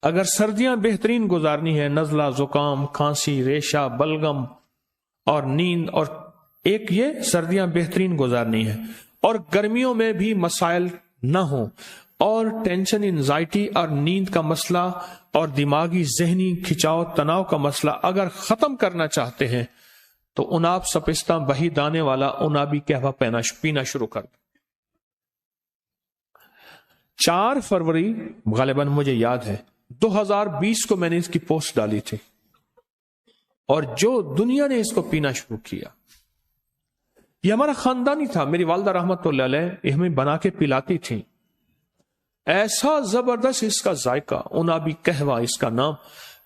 اگر سردیاں بہترین گزارنی ہے، نزلہ، زکام، کھانسی، ریشہ، بلغم اور نیند، اور ایک یہ سردیاں بہترین گزارنی ہے، اور گرمیوں میں بھی مسائل نہ ہوں، اور ٹینشن، انزائٹی اور نیند کا مسئلہ اور دماغی ذہنی کھچاؤ تناؤ کا مسئلہ اگر ختم کرنا چاہتے ہیں تو اناب سپستہ بہی دانے والا انابی قہوہ پینا شروع کر دیں۔ 4 فروری غالباً مجھے یاد ہے 2020 کو میں نے اس کی پوسٹ ڈالی تھی، اور جو دنیا نے اس کو پینا شروع کیا، یہ ہمارا خاندانی تھا، میری والدہ رحمت اللہ علیہ یہ ہمیں بنا کے پلاتی تھی، ایسا زبردست اس کا ذائقہ، انابی قہوہ اس کا نام،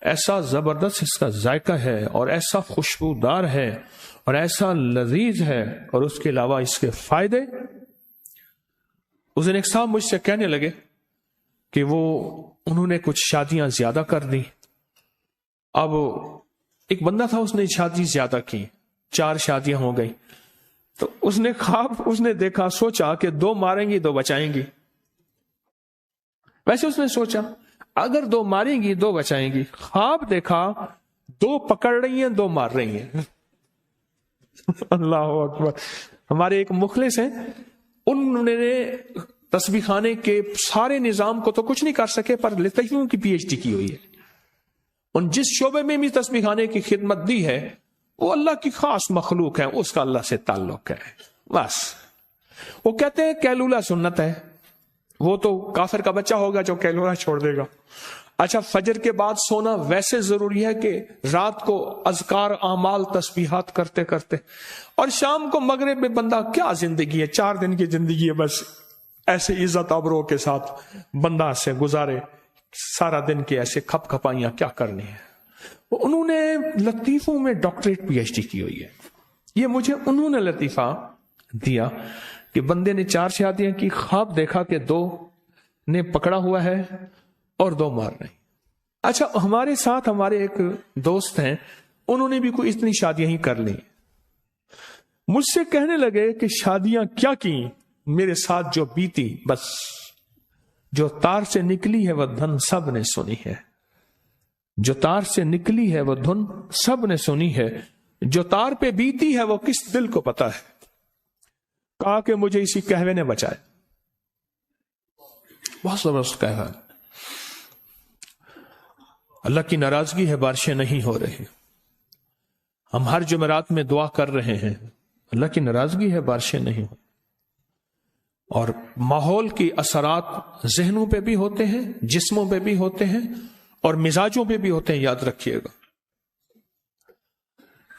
ایسا زبردست اس کا ذائقہ ہے اور ایسا خوشبودار ہے اور ایسا لذیذ ہے، اور اس کے علاوہ اس کے فائدے۔ اس دن ایک صاحب مجھ سے کہنے لگے کہ انہوں نے کچھ شادیاں زیادہ کر دی، اب ایک بندہ تھا اس نے شادی زیادہ کی، 4 شادیاں ہو گئی، تو اس نے خواب اس نے دیکھا، سوچا کہ 2 ماریں گی 2 بچائیں گی۔ ویسے اس نے سوچا اگر 2 ماریں گی 2 بچائیں گی، خواب دیکھا 2 پکڑ رہی ہیں 2 مار رہی ہیں۔ اللہ اکبر۔ ہمارے ایک مخلص ہیں، انہوں نے تسبیح خانے کے سارے نظام کو تو کچھ نہیں کر سکے، پر لطیفوں کی پی ایچ ڈی کی ہوئی ہے، ان جس شعبے میں بھی تسبیح خانے کی خدمت دی ہے وہ اللہ کی خاص مخلوق ہے، اس کا اللہ سے تعلق ہے بس۔ وہ کہتے ہیں کیلولہ سنت ہے، وہ تو کافر کا بچہ ہوگا جو کیلولہ چھوڑ دے گا۔ اچھا، فجر کے بعد سونا ویسے ضروری ہے کہ رات کو اذکار، اعمال، تسبیحات کرتے کرتے، اور شام کو مغرب میں بندہ کیا زندگی ہے، 4 دن کی زندگی ہے، بس ایسے عزت آبرو کے ساتھ بندہ سے گزارے سارا دن کے ایسے کھپ کھپائیاں کیا کرنی ہے۔ انہوں نے لطیفوں میں ڈاکٹریٹ پی ایچ ڈی کی ہوئی ہے، یہ مجھے انہوں نے لطیفہ دیا کہ بندے نے 4 شادیاں کی، خواب دیکھا کہ 2 نے پکڑا ہوا ہے اور 2 مار رہے۔ اچھا، ہمارے ساتھ ہمارے ایک دوست ہیں، انہوں نے بھی کوئی اتنی شادیاں ہی کر لی، مجھ سے کہنے لگے کہ شادیاں کیا کی، میرے ساتھ جو بیتی، بس جو تار سے نکلی ہے وہ دھن سب نے سنی ہے، جو تار سے نکلی ہے وہ دھن سب نے سنی ہے، جو تار پہ بیتی ہے وہ کس دل کو پتا ہے۔ کہا کہ مجھے اسی قہوے نے بچائے، بہت زبردست قہوہ ہے۔ اللہ کی ناراضگی ہے، بارشیں نہیں ہو رہی، ہم ہر جمعرات میں دعا کر رہے ہیں، اللہ کی ناراضگی ہے، بارشیں نہیں ہو، اور ماحول کی اثرات ذہنوں پہ بھی ہوتے ہیں، جسموں پہ بھی ہوتے ہیں، اور مزاجوں پہ بھی ہوتے ہیں، یاد رکھیے گا۔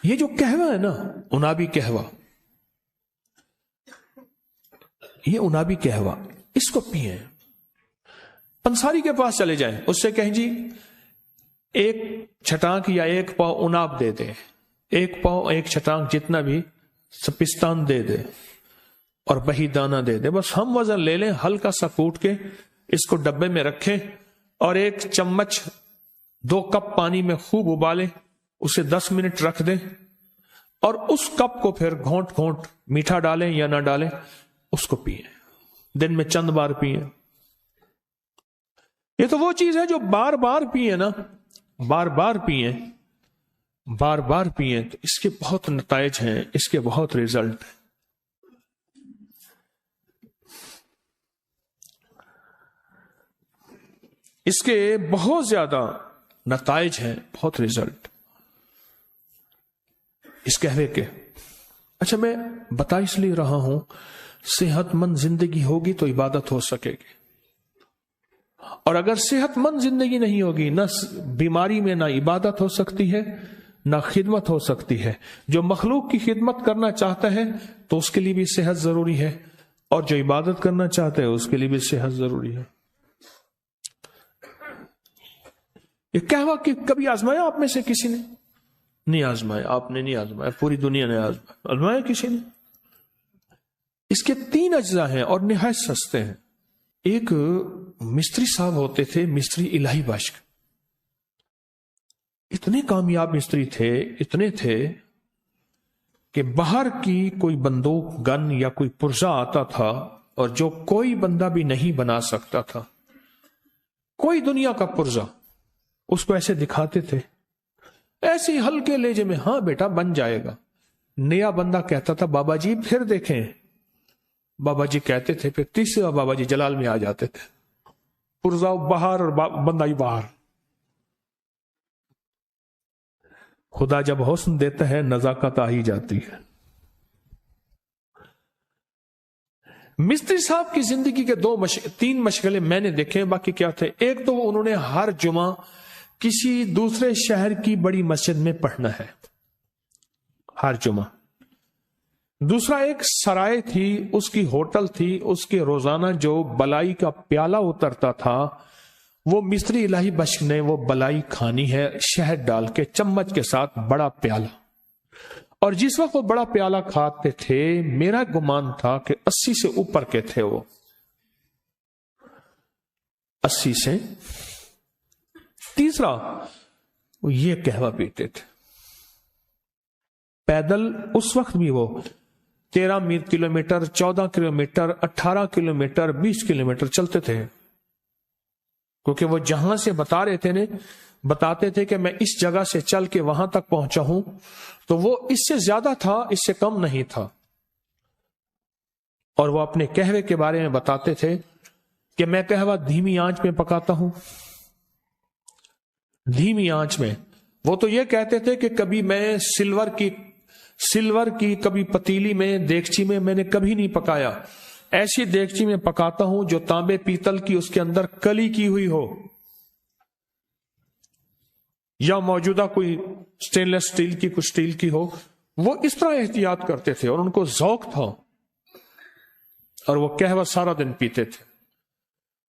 یہ جو قہوہ ہے نا، انابی قہوہ، یہ انابی قہوہ، اس کو پیئیں، پنساری کے پاس چلے جائیں، اس سے کہیں جی 1 چھٹانک یا 1 پاؤ اناب دے دے، 1 پاؤ 1 چھٹانک جتنا بھی سپستان دے دے، اور بہی دانہ دے دے، بس ہم وزن لے لیں، ہلکا سا کوٹ کے اس کو ڈبے میں رکھیں، اور 1 چمچ 2 کپ پانی میں خوب ابالیں، اسے 10 منٹ رکھ دیں، اور اس کپ کو پھر گھونٹ گھونٹ میٹھا ڈالیں یا نہ ڈالیں اس کو پیئیں، دن میں چند بار پیئیں۔ یہ تو وہ چیز ہے جو بار بار پیئیں نا، بار بار پیئیں، بار بار پیئیں، تو اس کے بہت نتائج ہیں، اس کے بہت ریزلٹ ہیں۔ اس کے بہت زیادہ نتائج ہیں، بہت ریزلٹ اس قہوے کے۔ اچھا، میں بتا اس لیے رہا ہوں، صحت مند زندگی ہوگی تو عبادت ہو سکے گی، اور اگر صحت مند زندگی نہیں ہوگی، نہ بیماری میں نہ عبادت ہو سکتی ہے نہ خدمت ہو سکتی ہے۔ جو مخلوق کی خدمت کرنا چاہتا ہے تو اس کے لیے بھی صحت ضروری ہے، اور جو عبادت کرنا چاہتا ہے اس کے لیے بھی صحت ضروری ہے۔ یہ قہوہ کبھی آزمایا آپ میں سے کسی نے؟ نہیں آزمایا، آپ نے نہیں آزمایا، پوری دنیا نے آزمایا کسی نے؟ اس کے 3 اجزاء ہیں اور نہایت سستے ہیں۔ ایک مستری صاحب ہوتے تھے، مستری الہی باشق، اتنے کامیاب مستری تھے، اتنے تھے کہ باہر کی کوئی بندوق، گن یا کوئی پرزہ آتا تھا، اور جو کوئی بندہ بھی نہیں بنا سکتا تھا، کوئی دنیا کا پرزہ اس کو ایسے دکھاتے تھے، ایسے ہی ہلکے لہجے میں، ہاں بیٹا بن جائے گا۔ نیا بندہ کہتا تھا بابا جی پھر دیکھیں، بابا جی کہتے تھے، پھر تیسرا بابا جی جلال میں آ جاتے تھے، پرزا باہر اور بندہ ہی باہر۔ خدا جب حسن دیتا ہے نزاکت آ ہی جاتی ہے۔ مستری صاحب کی زندگی کے تین مشغلے میں نے دیکھے، باقی کیا تھے؟ ایک تو انہوں نے ہر جمعہ کسی دوسرے شہر کی بڑی مسجد میں پڑھنا ہے، ہر جمعہ۔ دوسرا ایک سرائے تھی، اس کی ہوٹل تھی، اس کے روزانہ جو بلائی کا پیالہ اترتا تھا، وہ مستری الہی بخش نے وہ بلائی کھانی ہے، شہد ڈال کے چمچ کے ساتھ بڑا پیالہ۔ اور جس وقت وہ بڑا پیالہ کھاتے تھے، میرا گمان تھا کہ 80 سے اوپر کے تھے، وہ 80 سے۔ تیسرا، وہ یہ قہوہ پیتے تھے پیدل، اس وقت بھی وہ 13 کلومیٹر، 14 کلومیٹر، 18 کلومیٹر، 20 کلومیٹر چلتے تھے، کیونکہ وہ جہاں سے بتاتے تھے کہ میں اس جگہ سے چل کے وہاں تک پہنچا ہوں، تو وہ اس سے زیادہ تھا، اس سے کم نہیں تھا۔ اور وہ اپنے قہوے کے بارے میں بتاتے تھے کہ میں قہوہ دھیمی آنچ میں پکاتا ہوں، دھیمی آنچ میں۔ وہ تو یہ کہتے تھے کہ کبھی میں سلور کی کبھی پتیلی میں، دیگچی میں نے کبھی نہیں پکایا، ایسی دیگچی میں پکاتا ہوں جو تانبے پیتل کی، اس کے اندر کلی کی ہوئی ہو، یا موجودہ کوئی سٹین لیس سٹیل کی، کچھ سٹیل کی ہو۔ وہ اس طرح احتیاط کرتے تھے، اور ان کو ذوق تھا، اور وہ قہوہ سارا دن پیتے تھے،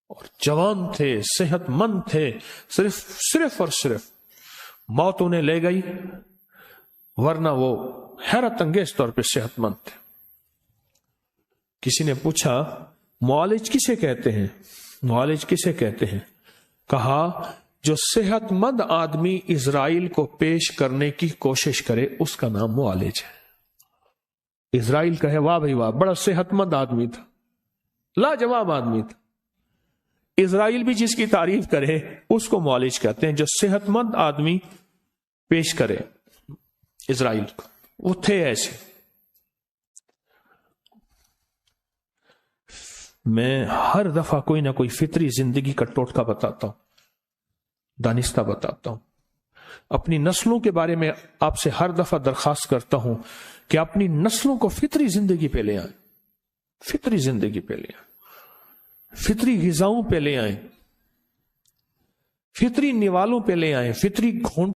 اور جوان تھے، صحت مند تھے، صرف اور صرف موت انہیں لے گئی، ورنہ وہ حیرت انگیز طور پہ صحت مند تھے۔ کسی نے پوچھا معالج کسے کہتے ہیں؟ معالج کسے کہتے ہیں؟ کہا جو صحت مند آدمی اسرائیل کو پیش کرنے کی کوشش کرے، اس کا نام معالج ہے۔ اسرائیل کہے واہ بھائی واہ، بڑا صحت مند آدمی تھا، لاجواب آدمی تھا۔ اسرائیل بھی جس کی تعریف کرے اس کو معالج کہتے ہیں، جو صحت مند آدمی پیش کرے اسرائیل کو، وہ تھے ایسے۔ میں ہر دفعہ کوئی نہ کوئی فطری زندگی کا ٹوٹکا بتاتا ہوں، دانستہ بتاتا ہوں۔ اپنی نسلوں کے بارے میں آپ سے ہر دفعہ درخواست کرتا ہوں کہ اپنی نسلوں کو فطری زندگی پہ لے آئیں، فطری زندگی پہ لے آئیں، فطری غذاؤں پہ لے آئیں، فطری نوالوں پہ لے آئیں، فطری گھونٹ